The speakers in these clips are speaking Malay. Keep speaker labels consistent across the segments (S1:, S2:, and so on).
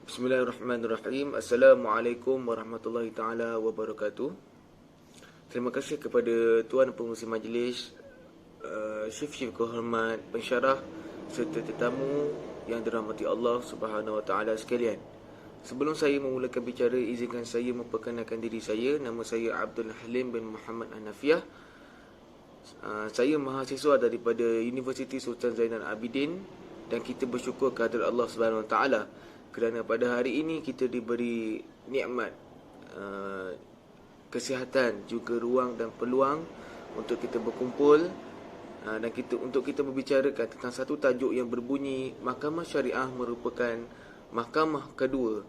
S1: Bismillahirrahmanirrahim. Assalamualaikum warahmatullahi taala wabarakatuh. Terima kasih kepada tuan pengurusi majlis, Syif-Syif kehormat, pensyarah serta tetamu yang dirahmati Allah Subhanahu wa taala sekalian. Sebelum saya memulakan bicara, izinkan saya memperkenalkan diri saya. Nama saya Abdul Halim bin Muhammad Hanafiah. Saya mahasiswa daripada Universiti Sultan Zainal Abidin dan kita bersyukur kehadirat Allah Subhanahu wa taala kerana pada hari ini kita diberi nikmat kesihatan, juga ruang dan peluang untuk kita berkumpul dan untuk kita membicarakan tentang satu tajuk yang berbunyi Mahkamah Syariah merupakan mahkamah kedua,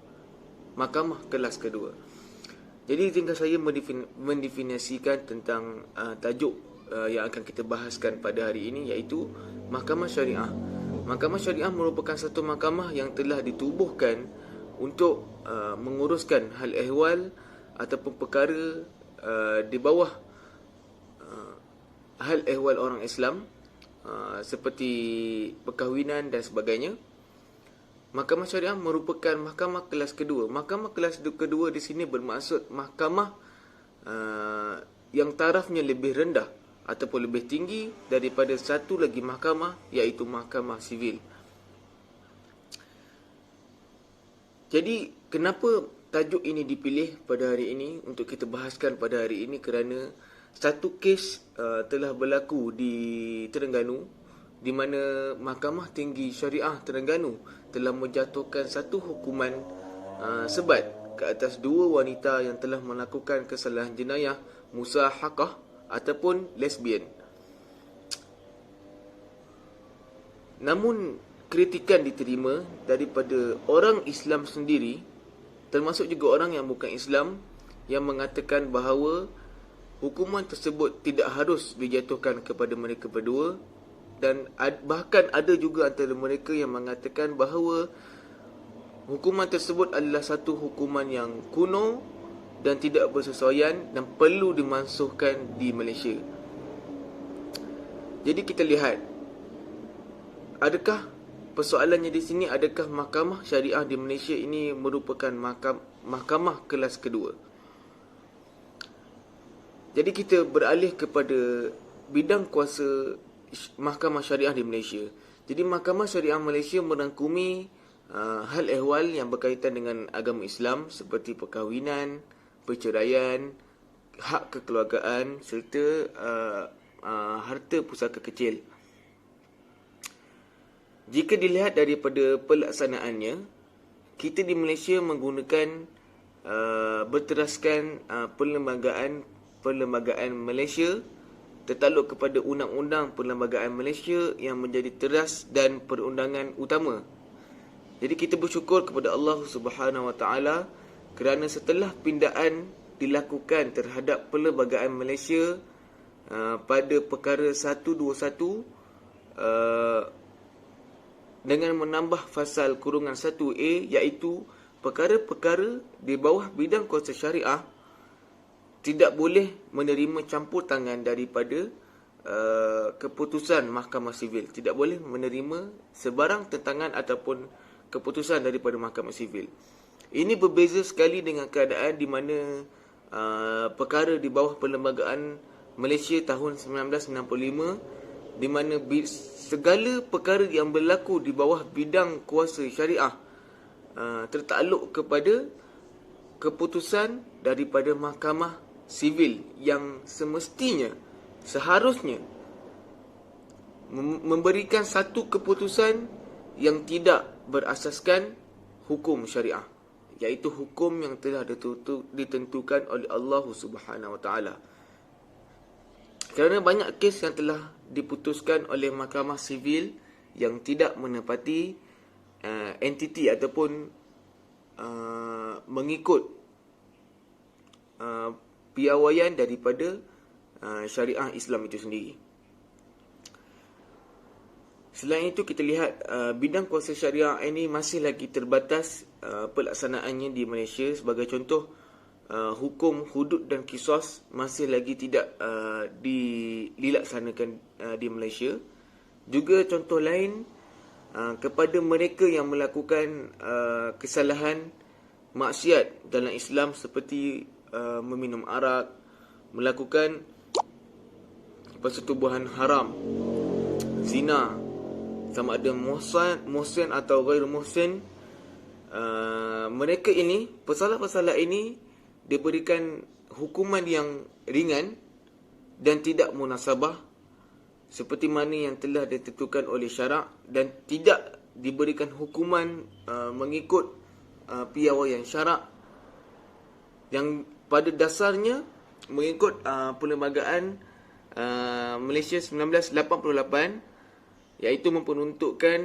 S1: mahkamah kelas kedua. Jadi izinkan saya mendefinisikan tentang tajuk yang akan kita bahaskan pada hari ini, iaitu Mahkamah Syariah. Mahkamah Syariah merupakan satu mahkamah yang telah ditubuhkan untuk menguruskan hal ehwal ataupun perkara di bawah hal ehwal orang Islam, seperti perkahwinan dan sebagainya. Mahkamah Syariah merupakan mahkamah kelas kedua. Mahkamah kelas kedua di sini bermaksud mahkamah yang tarafnya lebih rendah ataupun lebih tinggi daripada satu lagi mahkamah, iaitu mahkamah sivil. Jadi kenapa tajuk ini dipilih pada hari ini untuk kita bahaskan pada hari ini? Kerana satu kes telah berlaku di Terengganu, di mana Mahkamah Tinggi Syariah Terengganu telah menjatuhkan satu hukuman sebat ke atas dua wanita yang telah melakukan kesalahan jenayah musahakah ataupun lesbian. Namun kritikan diterima daripada orang Islam sendiri, termasuk juga orang yang bukan Islam, yang mengatakan bahawa hukuman tersebut tidak harus dijatuhkan kepada mereka berdua. Dan bahkan ada juga antara mereka yang mengatakan bahawa hukuman tersebut adalah satu hukuman yang kuno dan tidak bersesuaian dan perlu dimansuhkan di Malaysia. Jadi kita lihat, adakah persoalannya di sini, adakah mahkamah syariah di Malaysia ini merupakan mahkamah kelas kedua? Jadi kita beralih kepada bidang kuasa mahkamah syariah di Malaysia. Jadi mahkamah syariah Malaysia merangkumi hal ehwal yang berkaitan dengan agama Islam seperti perkahwinan, perceraian, hak kekeluargaan serta harta pusaka kecil. Jika dilihat daripada pelaksanaannya, kita di Malaysia menggunakan berteraskan perlembagaan Malaysia tertakluk kepada Undang-Undang Perlembagaan Malaysia yang menjadi teras dan perundangan utama. Jadi kita bersyukur kepada Allah Subhanahu wa taala kerana setelah pindaan dilakukan terhadap Perlembagaan Malaysia pada perkara 121 dengan menambah fasal kurungan 1A, iaitu perkara-perkara di bawah bidang kuasa syariah tidak boleh menerima campur tangan daripada keputusan mahkamah sivil. Tidak boleh menerima sebarang tentangan ataupun keputusan daripada mahkamah sivil. Ini berbeza sekali dengan keadaan di mana perkara di bawah Perlembagaan Malaysia tahun 1995, di mana segala perkara yang berlaku di bawah bidang kuasa syariah tertakluk kepada keputusan daripada mahkamah sivil yang semestinya, seharusnya memberikan satu keputusan yang tidak berasaskan hukum syariah, iaitu hukum yang telah ditentukan oleh Allah Subhanahu wa taala. Kerana banyak kes yang telah diputuskan oleh mahkamah sivil yang tidak menepati entiti ataupun mengikut piawaian daripada syariah Islam itu sendiri. Selain itu, kita lihat bidang kuasa syariah ini masih lagi terbatas pelaksanaannya di Malaysia. Sebagai contoh, hukum hudud dan qisas masih lagi tidak dilaksanakan di Malaysia. Juga contoh lain, kepada mereka yang melakukan kesalahan maksiat dalam Islam seperti meminum arak, melakukan persetubuhan haram, zina, sama ada muhsin atau ghair muhsin. Mereka ini, pesalah-pesalah ini diberikan hukuman yang ringan dan tidak munasabah seperti mana yang telah ditentukan oleh syarak, dan tidak diberikan hukuman mengikut piawaian syarak yang pada dasarnya mengikut Perlembagaan Malaysia 1988, iaitu memperuntukkan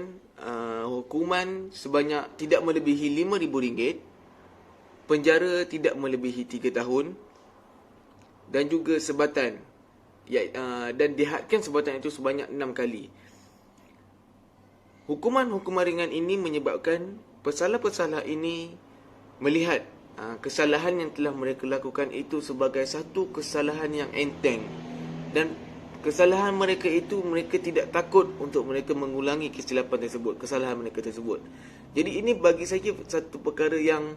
S1: hukuman sebanyak tidak melebihi RM5,000, penjara tidak melebihi 3 tahun, dan juga sebatan, dan dihadkan sebatan itu sebanyak 6 kali. Hukuman-hukuman ringan ini menyebabkan pesalah-pesalah ini melihat kesalahan yang telah mereka lakukan itu sebagai satu kesalahan yang enteng, dan kesalahan mereka itu mereka tidak takut untuk mereka mengulangi kesilapan tersebut, kesalahan mereka tersebut. Jadi ini bagi saya satu perkara yang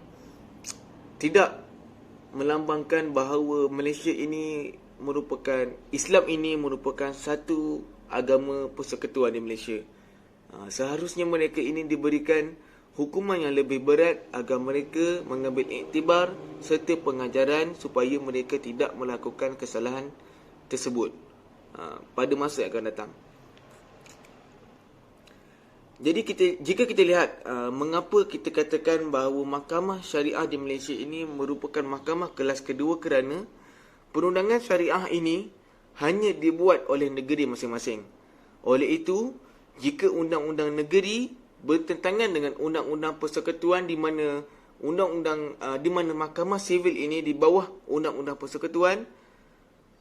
S1: tidak melambangkan bahawa Malaysia ini merupakan, Islam ini merupakan satu agama persekutuan di Malaysia. Seharusnya mereka ini diberikan hukuman yang lebih berat agar mereka mengambil iktibar serta pengajaran supaya mereka tidak melakukan kesalahan tersebut pada masa yang akan datang. Jadi jika kita lihat mengapa kita katakan bahawa mahkamah syariah di Malaysia ini merupakan mahkamah kelas kedua, kerana perundangan syariah ini hanya dibuat oleh negeri masing-masing. Oleh itu, jika undang-undang negeri bertentangan dengan undang-undang persekutuan di mana mahkamah sivil ini di bawah undang-undang persekutuan,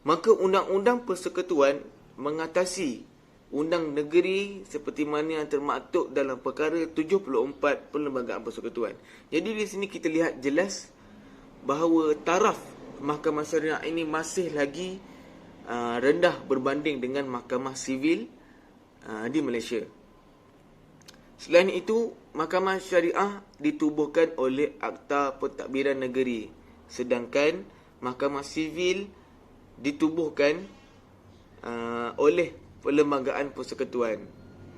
S1: maka undang-undang persekutuan mengatasi undang negeri seperti mana yang termaktub dalam perkara 74 Perlembagaan Persekutuan. Jadi di sini kita lihat jelas bahawa taraf mahkamah syariah ini masih lagi rendah berbanding dengan mahkamah sivil di Malaysia. Selain itu, mahkamah syariah ditubuhkan oleh Akta Pentadbiran Negeri, sedangkan mahkamah sivil ditubuhkan oleh Perlembagaan Persekutuan.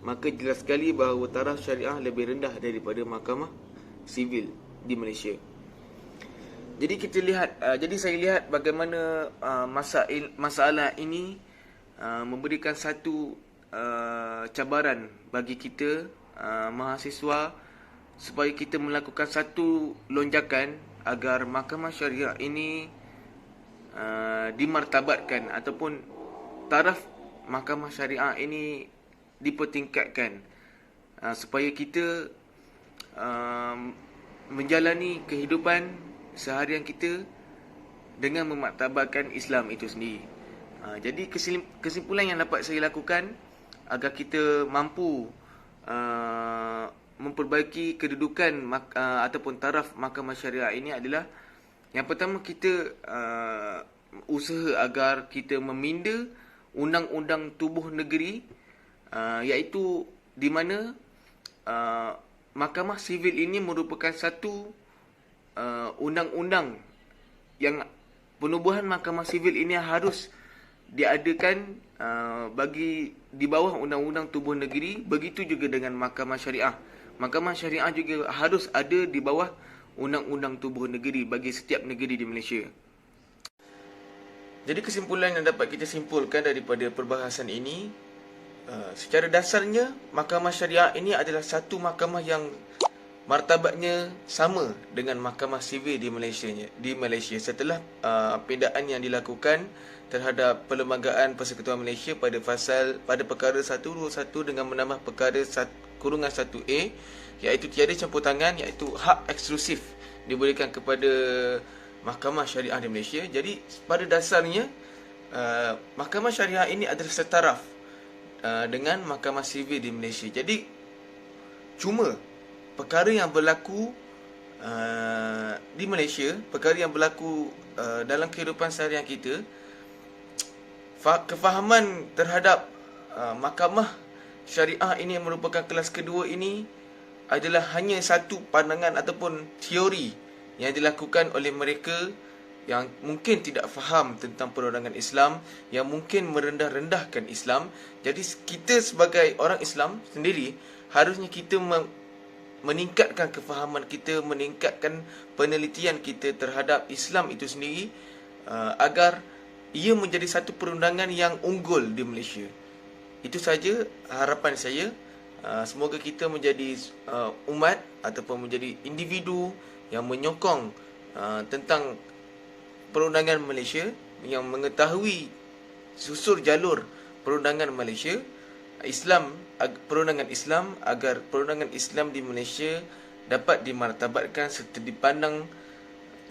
S1: Maka jelas sekali bahawa taraf syariah lebih rendah daripada mahkamah sivil di Malaysia. Jadi kita lihat, jadi saya lihat bagaimana masalah ini memberikan satu cabaran bagi kita mahasiswa supaya kita melakukan satu lonjakan agar mahkamah syariah ini dimartabatkan, ataupun taraf mahkamah syariah ini dipertingkatkan supaya kita menjalani kehidupan seharian kita dengan memartabatkan Islam itu sendiri. Jadi kesimpulan yang dapat saya lakukan agar kita mampu memperbaiki kedudukan ataupun taraf mahkamah syariah ini adalah, yang pertama, kita usaha agar kita meminda undang-undang tubuh negeri, iaitu di mana mahkamah sivil ini merupakan satu undang-undang yang penubuhan mahkamah sivil ini harus diadakan bagi di bawah undang-undang tubuh negeri. Begitu juga dengan mahkamah syariah. Mahkamah syariah juga harus ada di bawah undang-undang tubuh negeri bagi setiap negeri di Malaysia. Jadi kesimpulan yang dapat kita simpulkan daripada perbahasan ini, secara dasarnya mahkamah syariah ini adalah satu mahkamah yang martabatnya sama dengan mahkamah sivil di Malaysia setelah pindaan yang dilakukan terhadap Perlembagaan Persekutuan Malaysia pada perkara 121 dengan menambah perkara kurungan 1A, iaitu tiada campur tangan, iaitu hak eksklusif diberikan kepada mahkamah syariah di Malaysia. Jadi pada dasarnya mahkamah syariah ini adalah setaraf dengan mahkamah sivil di Malaysia. Jadi cuma perkara yang berlaku di Malaysia, perkara yang berlaku dalam kehidupan seharian kita, kefahaman terhadap mahkamah syariah ini yang merupakan kelas kedua ini adalah hanya satu pandangan ataupun teori yang dilakukan oleh mereka yang mungkin tidak faham tentang perundangan Islam, yang mungkin merendah-rendahkan Islam. Jadi kita sebagai orang Islam sendiri, harusnya kita meningkatkan kefahaman kita, meningkatkan penelitian kita terhadap Islam itu sendiri, agar ia menjadi satu perundangan yang unggul di Malaysia. Itu saja harapan saya. Semoga kita menjadi umat ataupun menjadi individu yang menyokong tentang perundangan Malaysia, yang mengetahui susur jalur perundangan Malaysia, perundangan Islam, agar perundangan Islam di Malaysia dapat dimartabatkan serta dipandang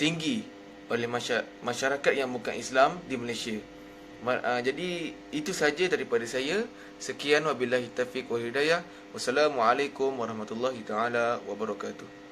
S1: tinggi oleh masyarakat yang bukan Islam di Malaysia. Jadi itu saja daripada saya. Sekian, wabillahi taufiq wal hidayah. Wassalamualaikum warahmatullahi taala wabarakatuh.